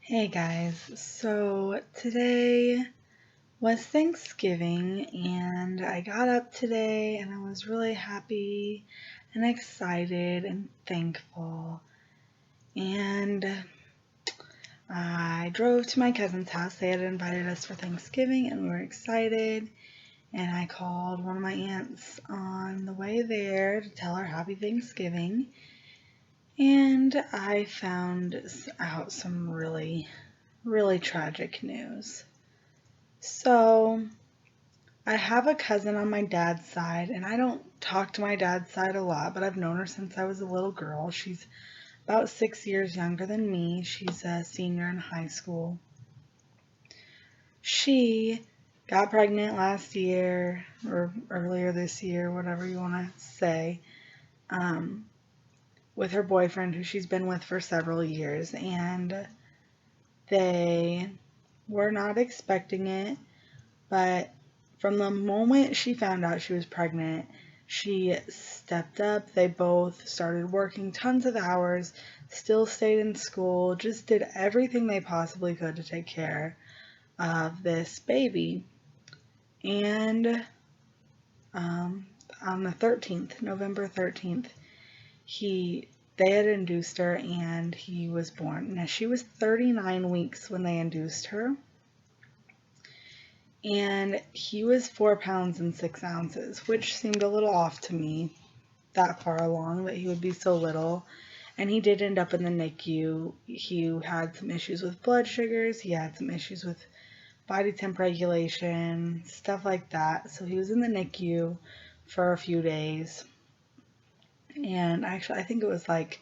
Hey guys, so today was Thanksgiving and I got up today and I was really happy and excited and thankful. And I drove to my cousin's house. They had invited us for Thanksgiving and we were excited. And I called one of my aunts on the way there to tell her happy Thanksgiving. And I found out some really tragic news. So, I have a cousin on my dad's side, and I don't talk to my dad's side a lot, but I've known her since I was a little girl. She's about 6 years younger than me. She's a senior in high school. She got pregnant last year, or earlier this year, whatever you want to say, um, with her boyfriend, who she's been with for several years, and they were not expecting it. But from the moment she found out she was pregnant, she stepped up. They both started working tons of hours, still stayed in school, just did everything they possibly could to take care of this baby. And on the 13th, November 13th, they had induced her and he was born. Now, she was 39 weeks when they induced her. And he was 4 pounds and 6 ounces, which seemed a little off to me that far along that he would be so little. And he did end up in the NICU. He had some issues with blood sugars, he had some issues with body temp regulation, stuff like that. So he was in the NICU for a few days. And actually, I think it was like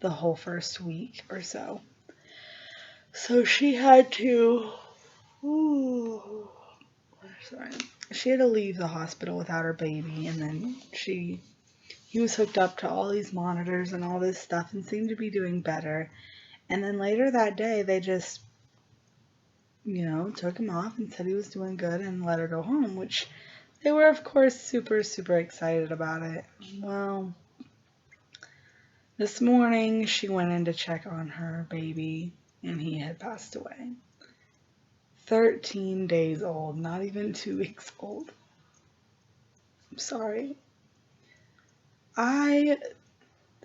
the whole first week or so. So she had to. Ooh, sorry. She had to leave the hospital without her baby, and then he was hooked up to all these monitors and all this stuff and seemed to be doing better. And then later that day, they just, took him off and said he was doing good and let her go home, which they were, of course, super excited about it. Well, this morning she went in to check on her baby, and he had passed away. 13 days old, not even 2 weeks old. I'm sorry. I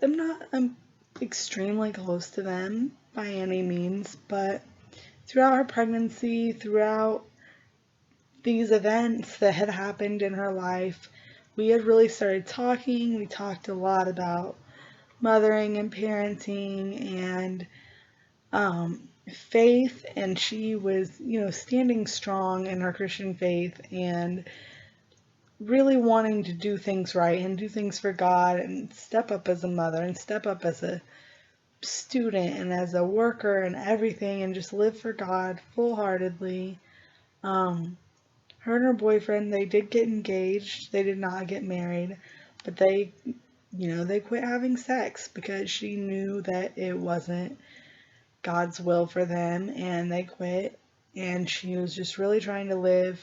am not extremely close to them by any means, but throughout her pregnancy, throughout these events that had happened in her life, we had really started talking. We talked a lot about mothering and parenting and faith, and she was, standing strong in her Christian faith and really wanting to do things right and do things for God and step up as a mother and step up as a student and as a worker and everything and just live for God full-heartedly. Her and her boyfriend, they did get engaged. They did not get married, but they quit having sex because she knew that it wasn't God's will for them, and they quit. And she was just really trying to live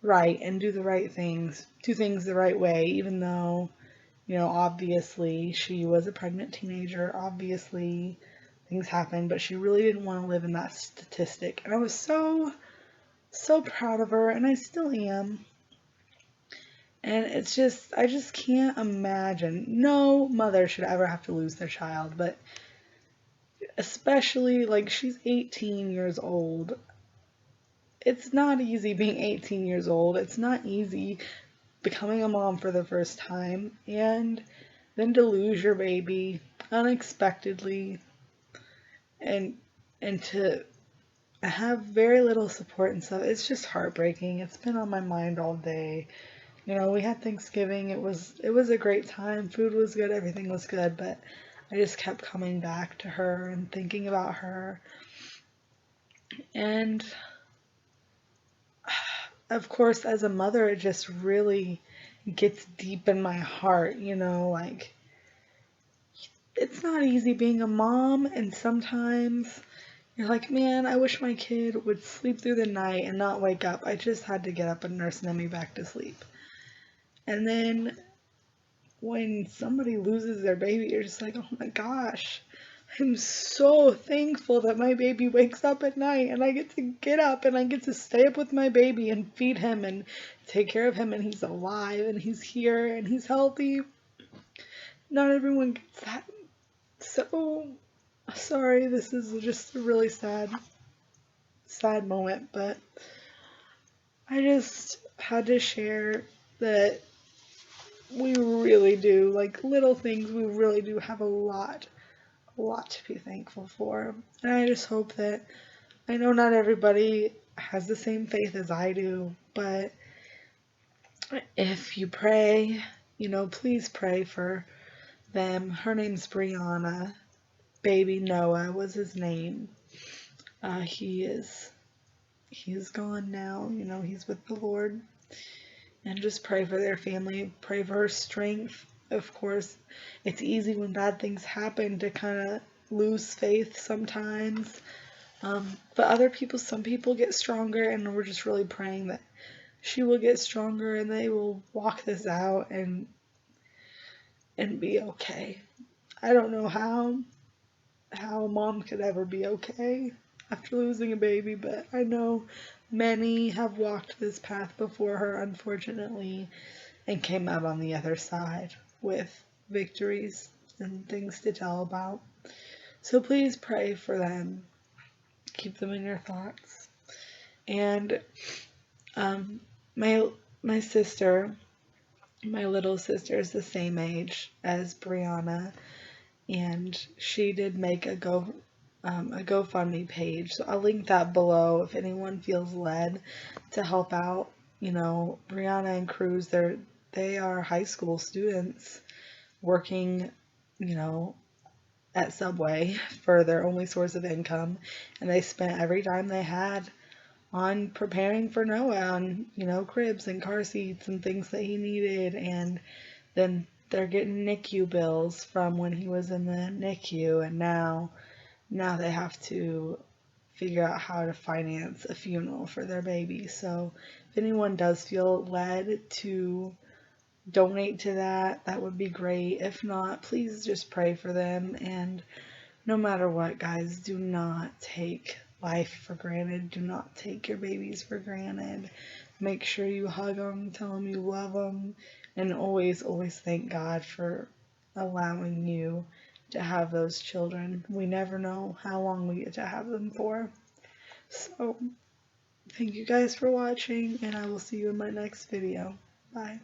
right and do the right things, do things the right way, even though, obviously she was a pregnant teenager. Obviously things happened, but she really didn't want to live in that statistic. And I was so proud of her, and I still am. And it's just, I just can't imagine. No mother should ever have to lose their child, but especially, like, she's 18 years old. It's not easy being 18 years old. It's not easy becoming a mom for the first time and then to lose your baby unexpectedly and to have very little support and stuff. It's just heartbreaking. It's been on my mind all day. We had Thanksgiving. It was a great time. Food was good, everything was good, but I just kept coming back to her and thinking about her. And of course, as a mother, it just really gets deep in my heart, like, it's not easy being a mom, and sometimes you're like, man, I wish my kid would sleep through the night and not wake up. I just had to get up and nurse Nemi back to sleep. And then when somebody loses their baby, you're just like, oh my gosh, I'm so thankful that my baby wakes up at night and I get to get up and I get to stay up with my baby and feed him and take care of him, and he's alive and he's here and he's healthy. Not everyone gets that. So sorry, this is just a really sad moment, but I just had to share that we really do, like little things, we really do have a lot to be thankful for. And I just hope that, I know not everybody has the same faith as I do, but if you pray, please pray for them. Her name's Brianna. Baby Noah was his name. He's gone now, he's with the Lord. And just pray for their family, pray for her strength. Of course, it's easy when bad things happen to kind of lose faith sometimes. But some people get stronger, and we're just really praying that she will get stronger and they will walk this out and be okay. I don't know how a mom could ever be okay after losing a baby, but I know many have walked this path before her, unfortunately, and came out on the other side with victories and things to tell about. So please pray for them. Keep them in your thoughts. And my sister, my little sister, is the same age as Brianna, and she did make a GoFundMe page. So I'll link that below if anyone feels led to help out. Brianna and Cruz, they are high school students working, at Subway for their only source of income, and they spent every dime they had on preparing for Noah, on, cribs and car seats and things that he needed, and then they're getting NICU bills from when he was in the NICU, and now they have to figure out how to finance a funeral for their baby. So if anyone does feel led to donate to that, that would be great. If not, please just pray for them. And no matter what, guys, do not take life for granted. Do not take your babies for granted. Make sure you hug them, tell them you love them, and always, always thank God for allowing you to have those children. We never know how long we get to have them for. So, thank you guys for watching, and I will see you in my next video. Bye.